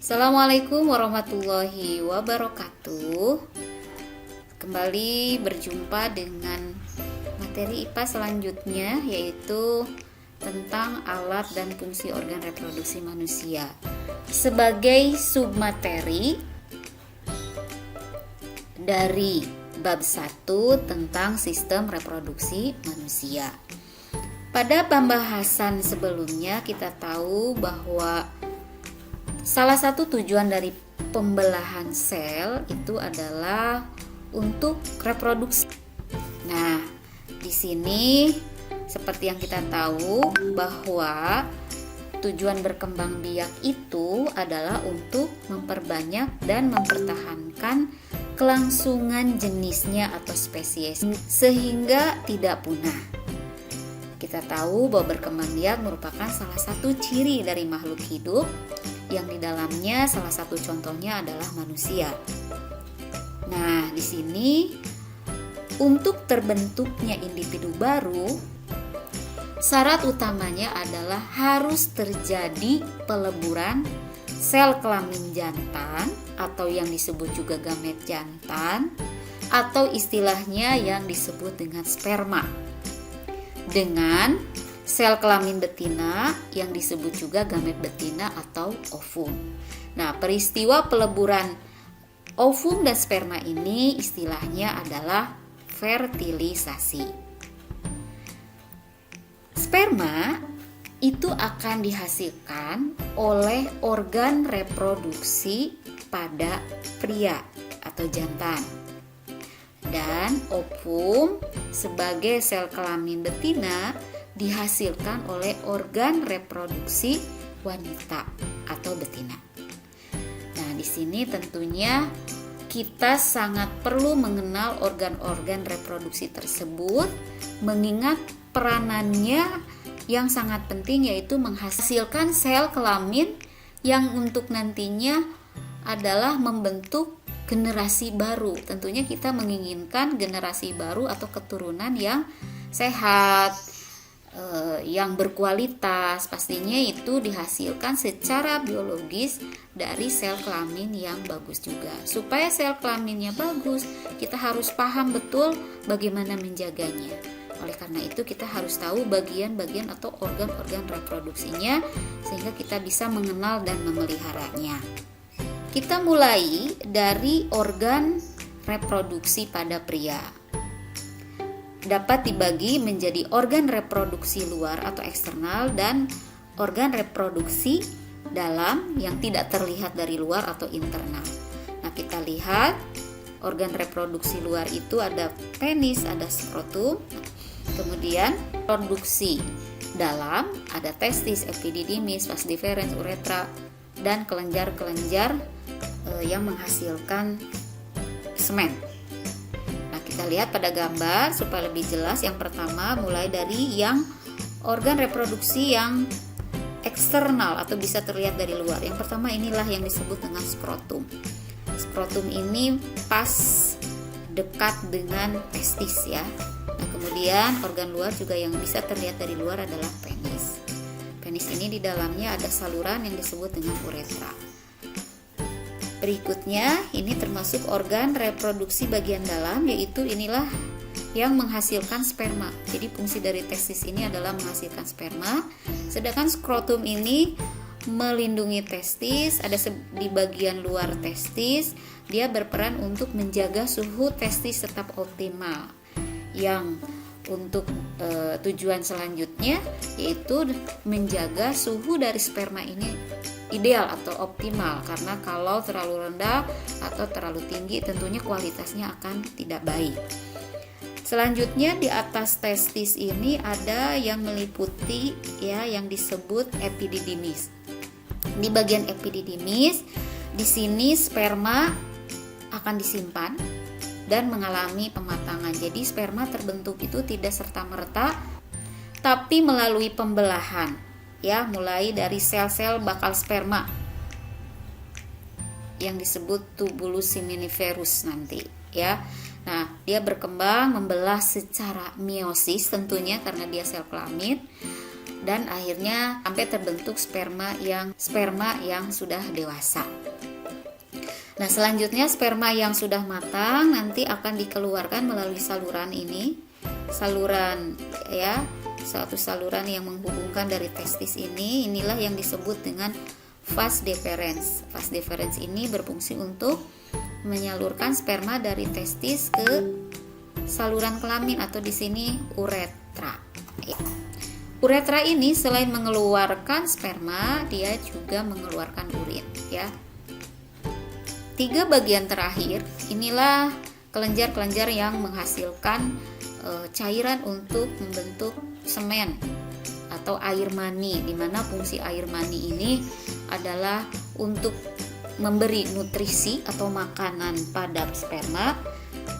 Assalamualaikum warahmatullahi wabarakatuh. Kembali berjumpa dengan materi IPA selanjutnya, yaitu tentang alat dan fungsi organ reproduksi manusia. Sebagai submateri dari bab 1 tentang sistem reproduksi manusia. Pada pembahasan sebelumnya kita tahu bahwa salah satu tujuan dari pembelahan sel itu adalah untuk reproduksi. Nah, di sini seperti yang kita tahu bahwa tujuan berkembang biak itu adalah untuk memperbanyak dan mempertahankan kelangsungan jenisnya atau spesies sehingga tidak punah. Kita tahu bahwa berkembang biak merupakan salah satu ciri dari makhluk hidup yang di dalamnya salah satu contohnya adalah manusia. Nah, di sini untuk terbentuknya individu baru, syarat utamanya adalah harus terjadi peleburan sel kelamin jantan atau yang disebut juga gamet jantan atau istilahnya yang disebut dengan sperma dengan sel kelamin betina yang disebut juga gamet betina atau ovum. Nah, peristiwa peleburan ovum dan sperma ini istilahnya adalah fertilisasi. Sperma itu akan dihasilkan oleh organ reproduksi pada pria atau jantan. Dan ovum sebagai sel kelamin betina dihasilkan oleh organ reproduksi wanita atau betina. Nah, di sini tentunya kita sangat perlu mengenal organ-organ reproduksi tersebut, mengingat peranannya yang sangat penting yaitu menghasilkan sel kelamin yang untuk nantinya adalah membentuk generasi baru. Tentunya kita menginginkan generasi baru atau keturunan yang sehat, yang berkualitas. Pastinya itu dihasilkan secara biologis dari sel kelamin yang bagus juga. Supaya sel kelaminnya bagus, kita harus paham betul bagaimana menjaganya. Oleh karena itu kita harus tahu bagian-bagian atau organ-organ reproduksinya sehingga kita bisa mengenal dan memeliharanya. Kita mulai dari organ reproduksi pada pria. Dapat dibagi menjadi organ reproduksi luar atau eksternal dan organ reproduksi dalam yang tidak terlihat dari luar atau internal. Nah, kita lihat organ reproduksi luar itu ada penis, ada skrotum. Kemudian produksi dalam ada testis, epididymis, vas deferens, uretra dan kelenjar-kelenjar yang menghasilkan semen. Nah, kita lihat pada gambar supaya lebih jelas. Yang pertama mulai dari yang organ reproduksi yang eksternal atau bisa terlihat dari luar. Yang pertama inilah yang disebut dengan skrotum. Skrotum ini pas dekat dengan testis ya. Nah, kemudian organ luar juga yang bisa terlihat dari luar adalah penis. Penis ini di dalamnya ada saluran yang disebut dengan uretra. Berikutnya ini termasuk organ reproduksi bagian dalam, yaitu inilah yang menghasilkan sperma. Jadi fungsi dari testis ini adalah menghasilkan sperma. Sedangkan skrotum ini melindungi testis, ada di bagian luar testis. Dia berperan untuk menjaga suhu testis tetap optimal. Yang untuk tujuan selanjutnya yaitu menjaga suhu dari sperma ini ideal atau optimal, karena kalau terlalu rendah atau terlalu tinggi tentunya kualitasnya akan tidak baik. Selanjutnya di atas testis ini ada yang meliputi ya yang disebut epididymis. Di bagian epididymis di sini sperma akan disimpan dan mengalami pematangan. Jadi sperma terbentuk itu tidak serta-merta tapi melalui pembelahan ya, mulai dari sel-sel bakal sperma yang disebut tubulus seminiferus nanti ya. Nah, dia berkembang membelah secara meiosis tentunya karena dia sel kelamin. dan akhirnya sampai terbentuk sperma yang sudah dewasa. Nah, selanjutnya sperma yang sudah matang nanti akan dikeluarkan melalui saluran ini. Saluran ya, suatu saluran yang menghubungkan dari testis ini, inilah yang disebut dengan vas deferens. Vas deferens ini berfungsi untuk menyalurkan sperma dari testis ke saluran kelamin atau di sini uretra. Ya. Uretra ini selain mengeluarkan sperma, dia juga mengeluarkan urin ya. 3 bagian terakhir inilah kelenjar-kelenjar yang menghasilkan cairan untuk membentuk semen atau air mani, di mana fungsi air mani ini adalah untuk memberi nutrisi atau makanan pada sperma,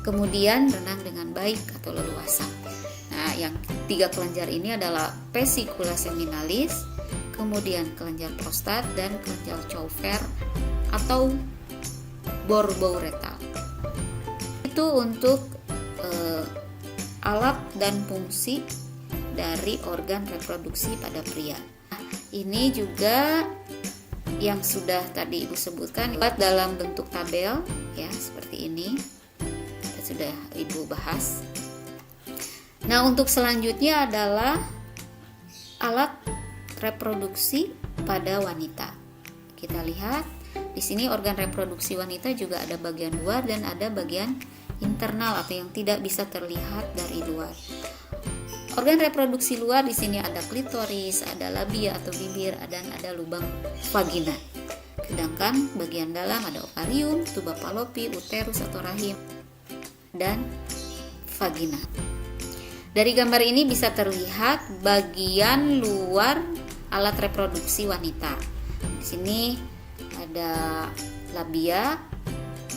kemudian renang dengan baik atau leluasa. Nah, yang 3 kelenjar ini adalah vesicula seminalis, kemudian kelenjar prostat, dan kelenjar Chauffeur atau borbouretal. Itu untuk alat dan fungsi dari organ reproduksi pada pria. Nah, ini juga yang sudah tadi Ibu sebutkan dalam bentuk tabel ya, seperti ini. Sudah Ibu bahas. Nah, untuk selanjutnya adalah alat reproduksi pada wanita. Kita lihat di sini organ reproduksi wanita juga ada bagian luar dan ada bagian internal atau yang tidak bisa terlihat dari luar. Organ reproduksi luar di sini ada klitoris, ada labia atau bibir, dan ada lubang vagina. Sedangkan bagian dalam ada ovarium, tuba fallopi, uterus atau rahim, dan vagina. Dari gambar ini bisa terlihat bagian luar alat reproduksi wanita. Di sini ada labia,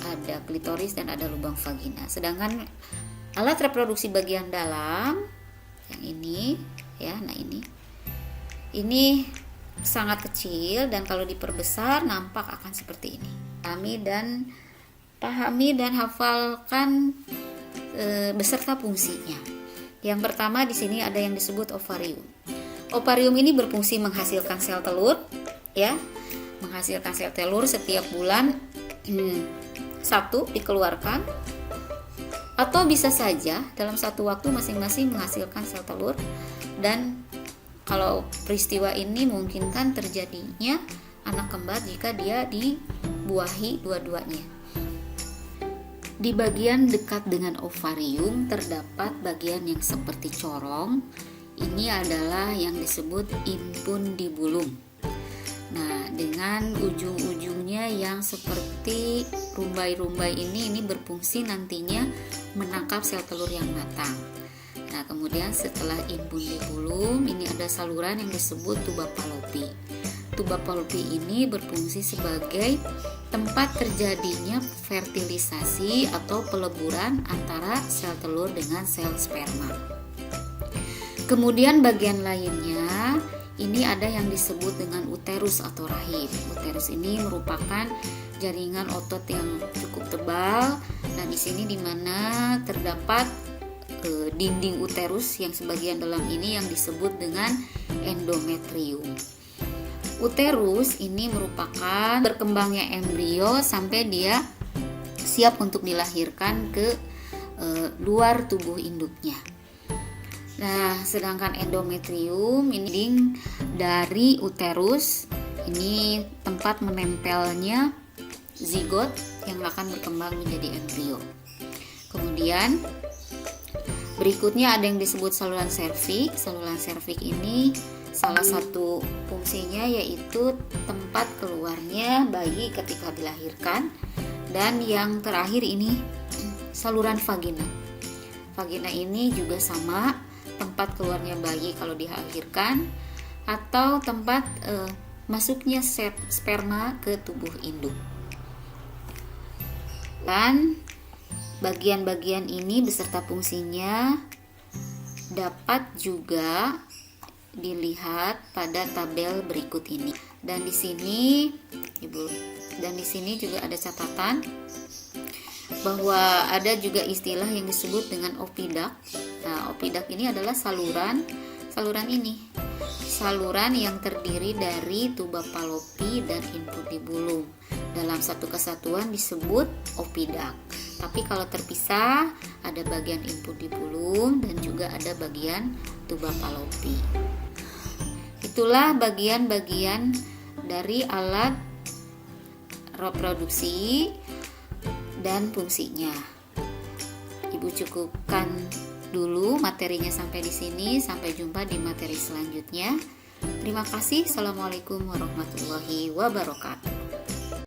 ada klitoris, dan ada lubang vagina. Sedangkan alat reproduksi bagian dalam yang ini ya, nah ini sangat kecil dan kalau diperbesar nampak akan seperti ini. Pahami dan hafalkan beserta fungsinya. Yang pertama di sini ada yang disebut ovarium. Ovarium ini berfungsi menghasilkan sel telur ya. Menghasilkan sel telur setiap bulan 1 dikeluarkan, atau bisa saja dalam satu waktu masing-masing menghasilkan sel telur, dan kalau peristiwa ini memungkinkan terjadinya anak kembar jika dia dibuahi dua-duanya. Di bagian dekat dengan ovarium terdapat bagian yang seperti corong. Ini adalah yang disebut infundibulum. Nah, dengan ujung-ujungnya yang seperti rumbai-rumbai ini berfungsi nantinya menangkap sel telur yang matang. Nah, kemudian setelah infundibulum ini ada saluran yang disebut tuba fallopi. Tuba fallopi ini berfungsi sebagai tempat terjadinya fertilisasi atau peleburan antara sel telur dengan sel sperma. Kemudian bagian lainnya ini ada yang disebut dengan uterus atau rahim. Uterus ini merupakan jaringan otot yang cukup tebal. Nah, di sini dimana terdapat dinding uterus yang sebagian dalam ini yang disebut dengan endometrium. Uterus ini merupakan berkembangnya embrio sampai dia siap untuk dilahirkan ke luar tubuh induknya. Nah, sedangkan endometrium ini dinding dari uterus, ini tempat menempelnya zigot yang akan berkembang menjadi embrio. Kemudian berikutnya ada yang disebut saluran serviks. Saluran serviks ini salah satu fungsinya yaitu tempat keluarnya bayi ketika dilahirkan. Dan yang terakhir ini saluran vagina. Vagina ini juga sama, tempat keluarnya bayi kalau dilahirkan atau tempat masuknya sperma ke tubuh induk. Dan bagian-bagian ini beserta fungsinya dapat juga dilihat pada tabel berikut ini. Dan di sini juga ada catatan bahwa ada juga istilah yang disebut dengan oviduct. Nah, oviduct ini adalah saluran ini. saluran yang terdiri dari tuba Fallopi dan infundibulum. Dalam satu kesatuan disebut oviduct. Tapi kalau terpisah ada bagian infundibulum dan juga ada bagian tuba Fallopi. Itulah bagian-bagian dari alat reproduksi dan fungsinya. Ibu cukupkan dulu materinya sampai di sini. Sampai jumpa di materi selanjutnya. Terima kasih. Assalamualaikum warahmatullahi wabarakatuh.